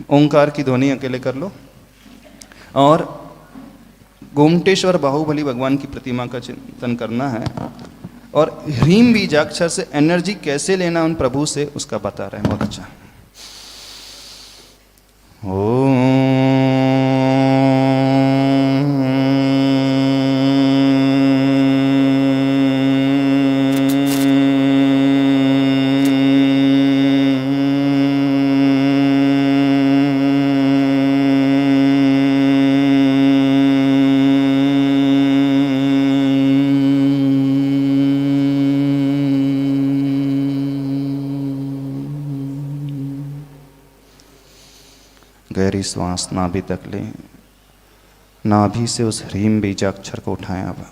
ओंकार की ध्वनि अकेले कर लो और गोमटेश्वर बाहुबली भगवान की प्रतिमा का चिंतन करना है और ह्रीम बीजाक्षर से एनर्जी कैसे लेना उन प्रभु से उसका बता रहे हैं। बहुत अच्छा। गहरी श्वास नाभि तक लें, नाभि से उस ह्रीम बीजाक्षर को उठाएं। अब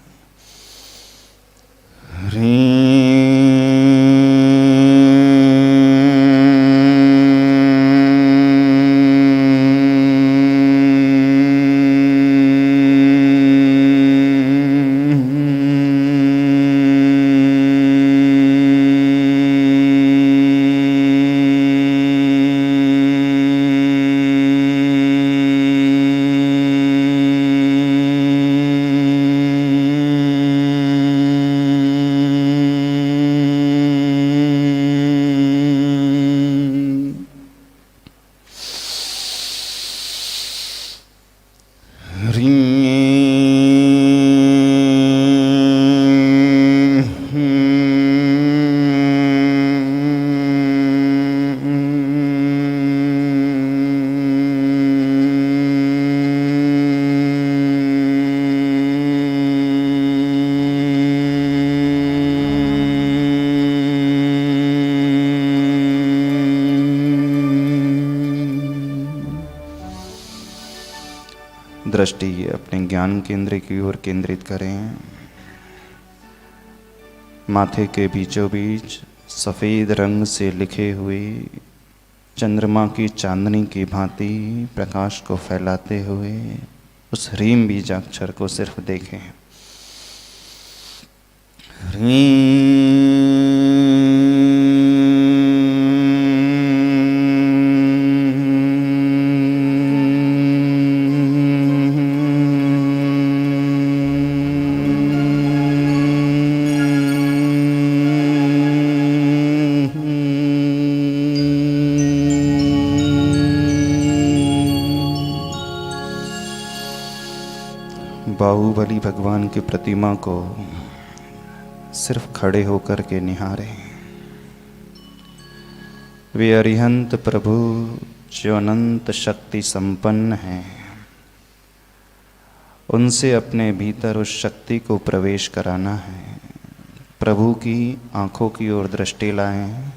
दृष्टि अपने ज्ञान केंद्र की ओर केंद्रित करें। माथे के बीचों बीच सफ़ेद रंग से लिखे हुए चंद्रमा की चांदनी की भांति प्रकाश को फैलाते हुए उस ह्रीम बीजाक्षर को सिर्फ देखें। ह्रीम बाहुबली भगवान की प्रतिमा को सिर्फ खड़े होकर के निहारें। वे अरिहंत प्रभु जो अनंत शक्ति संपन्न हैं, उनसे अपने भीतर उस शक्ति को प्रवेश कराना है। प्रभु की आंखों की ओर दृष्टि लाएं,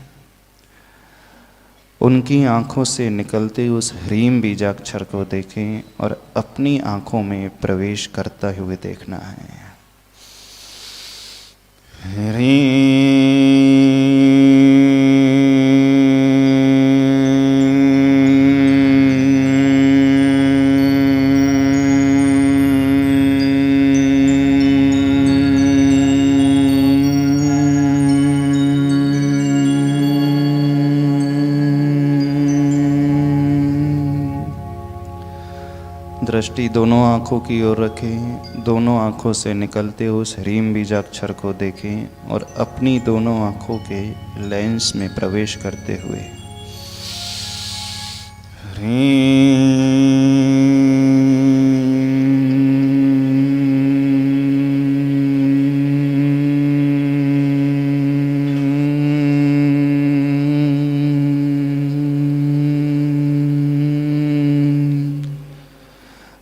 उनकी आंखों से निकलते उस ह्रीम बीजाक्षर को देखें और अपनी आंखों में प्रवेश करता हुए देखना है। ह्रीम दृष्टि दोनों आँखों की ओर रखें, दोनों आँखों से निकलते उस ह्रीम बीजाक्षर को देखें और अपनी दोनों आँखों के लेंस में प्रवेश करते हुए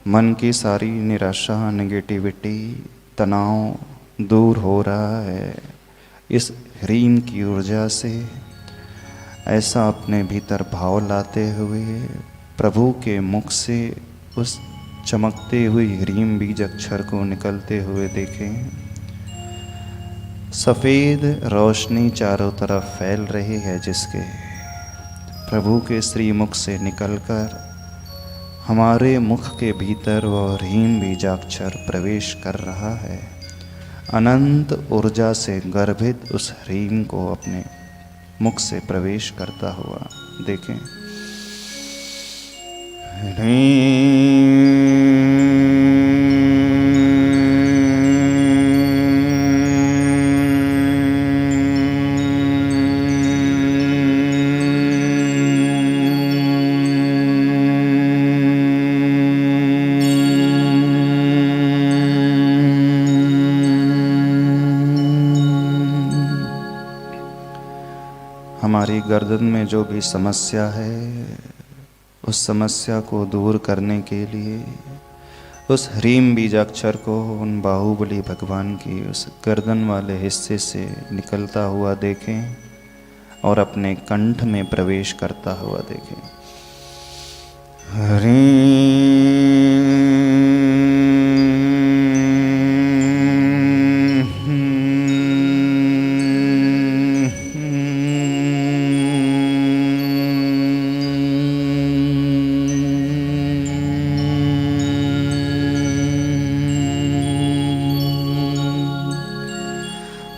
मन की सारी निराशा, नेगेटिविटी, तनाव दूर हो रहा है इस ह्रीम की ऊर्जा से। ऐसा अपने भीतर भाव लाते हुए प्रभु के मुख से उस चमकते हुए ह्रीम बीज अक्षर को निकलते हुए देखें। सफ़ेद रोशनी चारों तरफ फैल रही है, जिसके प्रभु के श्रीमुख से निकलकर हमारे मुख के भीतर वह ह्रीम बीजाक्षर प्रवेश कर रहा है। अनंत ऊर्जा से गर्भित उस ह्रीम को अपने मुख से प्रवेश करता हुआ देखें। हमारी गर्दन में जो भी समस्या है, उस समस्या को दूर करने के लिए उस ह्रीम बीजाक्षर को उन बाहुबली भगवान की उस गर्दन वाले हिस्से से निकलता हुआ देखें और अपने कंठ में प्रवेश करता हुआ देखें।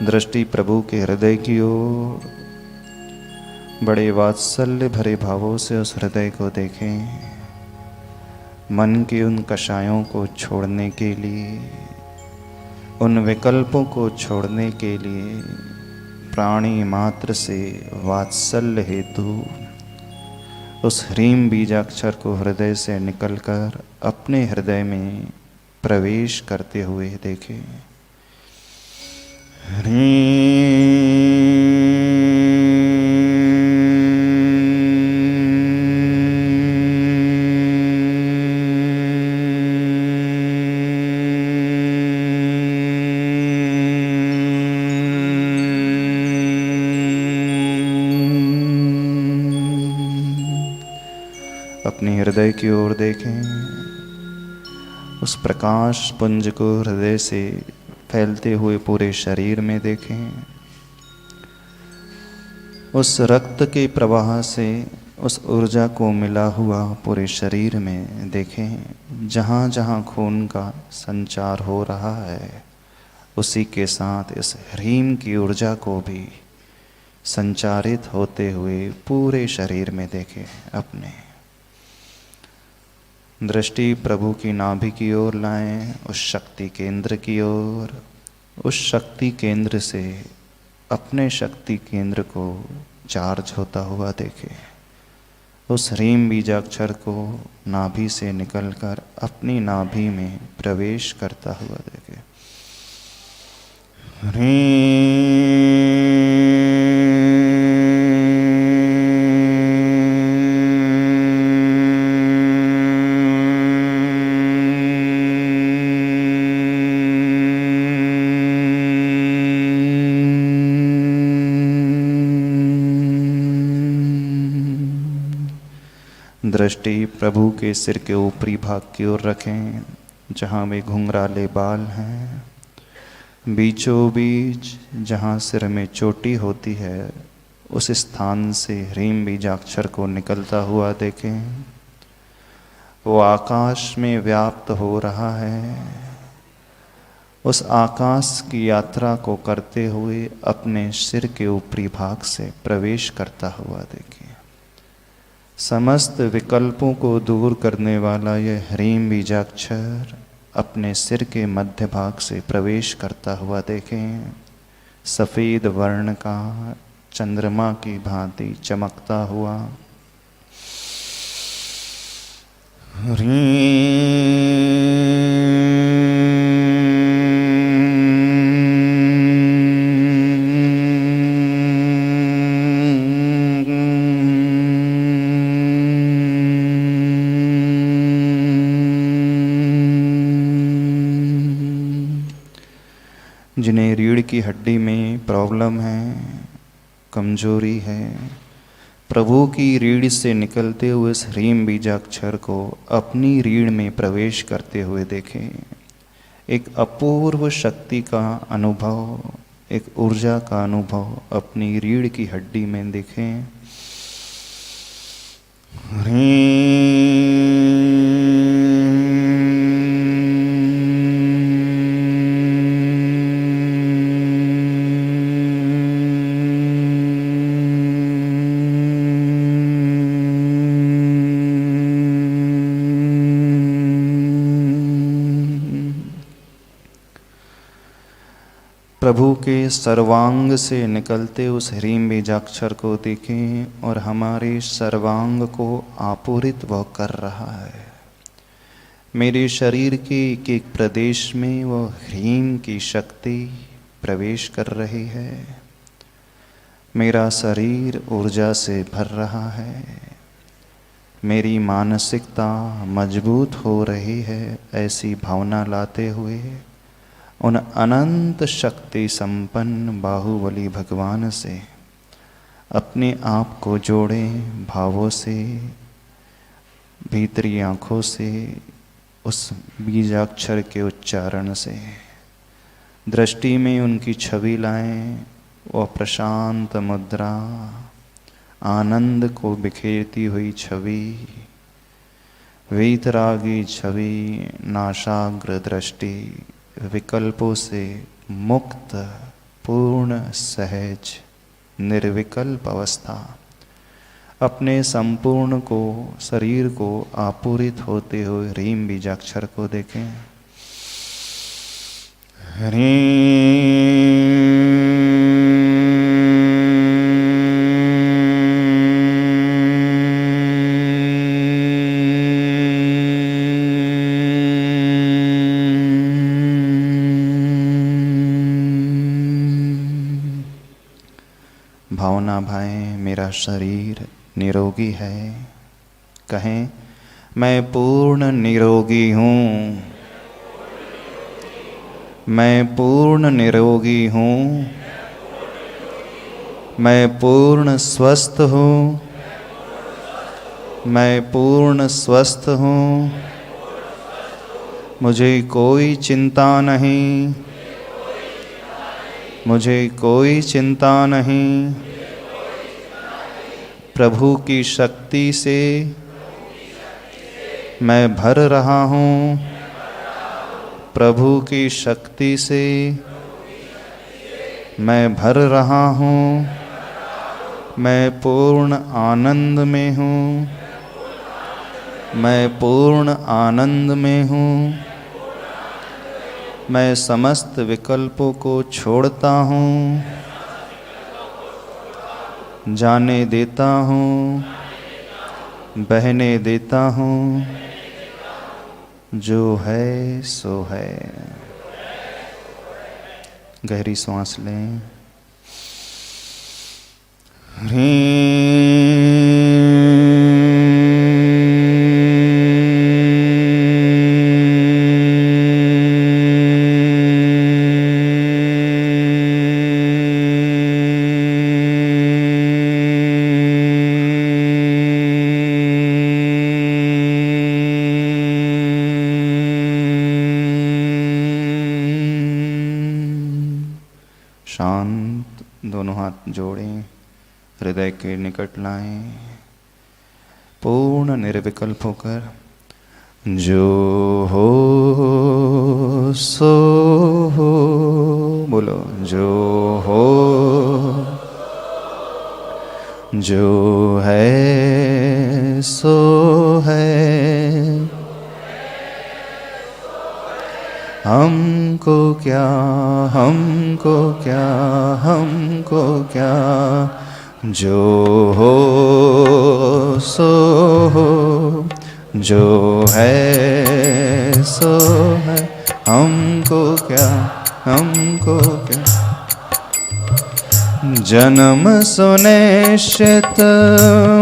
दृष्टि प्रभु के हृदय की ओर बड़े वात्सल्य भरे भावों से उस हृदय को देखें। मन के उन कषायों को छोड़ने के लिए, उन विकल्पों को छोड़ने के लिए प्राणी मात्र से वात्सल्य हेतु उस ह्रीम बीजाक्षर को हृदय से निकलकर अपने हृदय में प्रवेश करते हुए देखें। अपने हृदय की ओर देखें। उस प्रकाश पुंज को हृदय से फैलते हुए पूरे शरीर में देखें। उस रक्त के प्रवाह से उस ऊर्जा को मिला हुआ पूरे शरीर में देखें। जहाँ जहाँ खून का संचार हो रहा है, उसी के साथ इस ह्रीम की ऊर्जा को भी संचारित होते हुए पूरे शरीर में देखें। अपने दृष्टि प्रभु की नाभि की ओर लाएं, उस शक्ति केंद्र की ओर। उस शक्ति केंद्र से अपने शक्ति केंद्र को चार्ज होता हुआ देखें। उस ह्रीम बीजाक्षर को नाभि से निकलकर अपनी नाभि में प्रवेश करता हुआ देखें। दृष्टि प्रभु के सिर के ऊपरी भाग की ओर रखें, जहाँ वे घुंघराले बाल हैं। बीचों बीच जहाँ सिर में चोटी होती है, उस स्थान से ह्रीम बीजाक्षर को निकलता हुआ देखें। वो आकाश में व्याप्त हो रहा है। उस आकाश की यात्रा को करते हुए अपने सिर के ऊपरी भाग से प्रवेश करता हुआ देखें। समस्त विकल्पों को दूर करने वाला यह ह्रीम बीजाक्षर अपने सिर के मध्य भाग से प्रवेश करता हुआ देखें। सफ़ेद वर्ण का चंद्रमा की भांति चमकता हुआ जिन्हें रीढ़ की हड्डी में प्रॉब्लम है, कमजोरी है, प्रभु की रीढ़ से निकलते हुए इस ह्रीम बीजाक्षर को अपनी रीढ़ में प्रवेश करते हुए देखें। एक अपूर्व शक्ति का अनुभव, एक ऊर्जा का अनुभव अपनी रीढ़ की हड्डी में देखें। प्रभु के सर्वांग से निकलते उस ह्रीम बीजाक्षर को देखें और हमारे सर्वांग को आपूरित वह कर रहा है। मेरे शरीर के एक एक प्रदेश में वह ह्रीम की शक्ति प्रवेश कर रही है। मेरा शरीर ऊर्जा से भर रहा है। मेरी मानसिकता मजबूत हो रही है। ऐसी भावना लाते हुए उन अनंत शक्ति संपन्न बाहुबली भगवान से अपने आप को जोड़ें, भावों से, भीतरी आँखों से, उस बीजाक्षर के उच्चारण से। दृष्टि में उनकी छवि लाएं, वह प्रशांत मुद्रा, आनंद को बिखेरती हुई छवि, वीतरागी छवि, नाशाग्र दृष्टि, विकल्पों से मुक्त, पूर्ण, सहज, निर्विकल्प अवस्था। अपने संपूर्ण को, शरीर को आपूरित होते हुए ह्रीम बीजाक्षर को देखें। ह्रीम भावना भाएं, मेरा शरीर निरोगी है। कहें, मैं पूर्ण निरोगी हूँ। मैं पूर्ण निरोगी हूँ। मैं पूर्ण स्वस्थ हूँ। मैं पूर्ण स्वस्थ हूँ। मुझे कोई चिंता नहीं। मुझे कोई चिंता नहीं। प्रभु की शक्ति से मैं भर रहा हूँ। प्रभु की शक्ति से मैं भर रहा हूँ। मैं पूर्ण आनंद में हूँ। मैं पूर्ण आनंद में हूँ। मैं समस्त विकल्पों को छोड़ता हूँ, जाने देता हूँ, बहने देता हूँ। जो है सो है। गहरी सांस लें। शांत, दोनों हाथ जोड़ें, हृदय के निकट लाएं, पूर्ण निर्विकल्प होकर। जो हो सो हो, बोलो, जो हो, जो है सो है। हमको क्या, हमको क्या, हमको क्या। जो हो सो हो, जो है सो है। हमको क्या, हमको क्या। जन्म सुनिश्चित,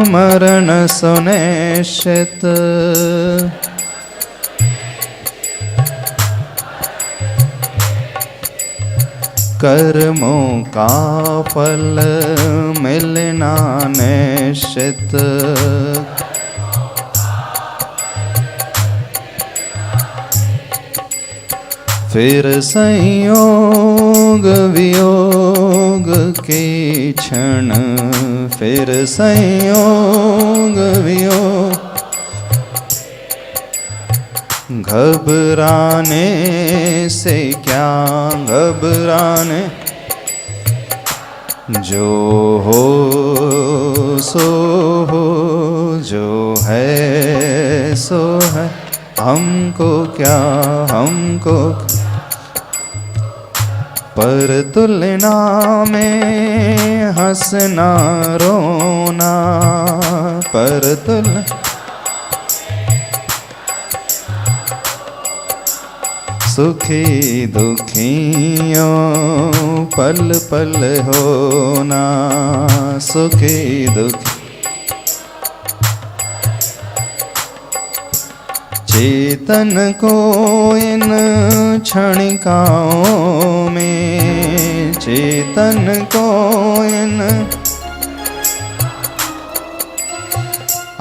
मरण सुनिश्चित। कर्मों का फल मिलना निश्चित। फिर संयोग वियोग के क्षण, फिर संयोग वियोग। घबराने से क्या, घबराने। जो हो सो हो, जो है सो है। हमको क्या, हमको पर तुलना में हंसना रोना, पर तुलना सुखी दुखियों पल पल होना, सुखी दुखी चेतन को इन क्षणिकाओं में, चेतन को इन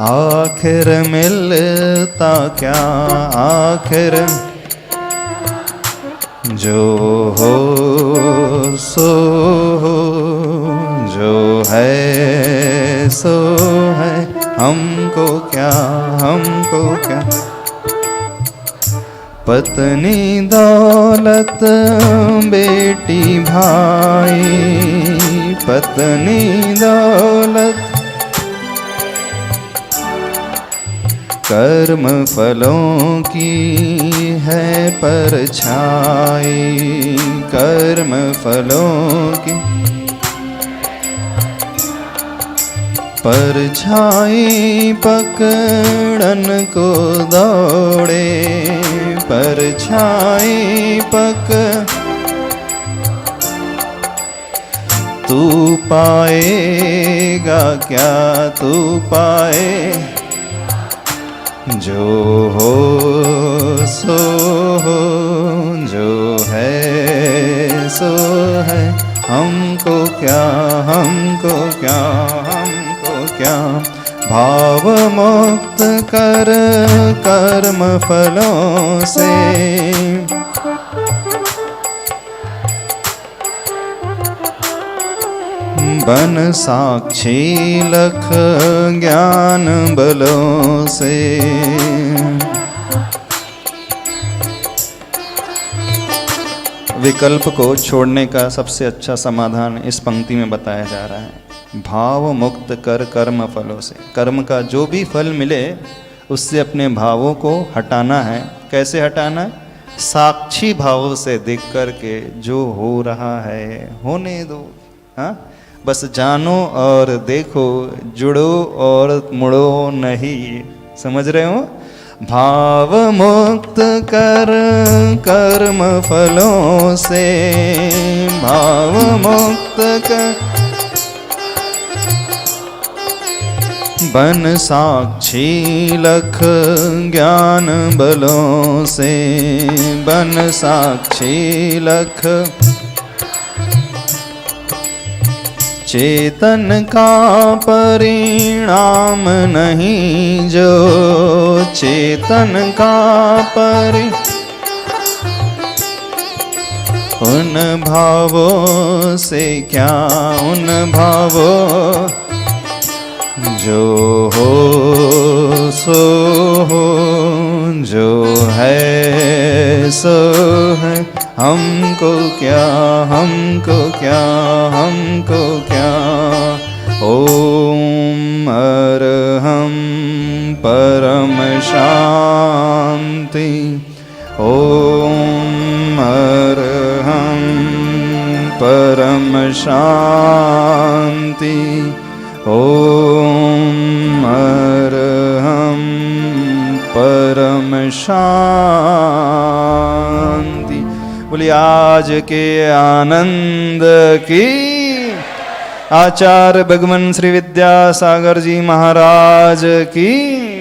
आखिर मिलता क्या, आखिर जो हो सो हो, जो है सो है, हमको क्या, हमको क्या। पत्नी दौलत बेटी भाई, पत्नी दौलत कर्म फलों की है परछाई, कर्म फलों की परछाई पकड़न को दौड़े, परछाई तू पाएगा क्या, तू पाए जो हो सो हो, जो है सो है, हमको क्या, हमको क्या, हमको क्या। भाव मुक्त कर कर्म फलों से, बन साक्षी लख ज्ञान बलों से। विकल्प को छोड़ने का सबसे अच्छा समाधान इस पंक्ति में बताया जा रहा है। भाव मुक्त कर कर्म फलों से, कर्म का जो भी फल मिले उससे अपने भावों को हटाना है। कैसे हटाना है? साक्षी भाव से देख कर के जो हो रहा है होने दो। हाँ, बस जानो और देखो, जुड़ो और मुड़ो नहीं। समझ रहे हो? भाव मुक्त कर कर्म फलों से, भाव मुक्त कर बन साक्षी लख ज्ञान बलों से, बन साक्षी लख चेतन का परिणाम नहीं जो, चेतन का उन भावों से क्या, उन भावों जो हो सो हो, जो है सो है, हमको क्या, हमको क्या, हमको क्या। ओम अरहं परम शांति, ओम अरहं परम शांति, ओम अरहं परम शांति। बोलिए आज के आनंद की। आचार्य भगवान श्री विद्यासागर जी महाराज की।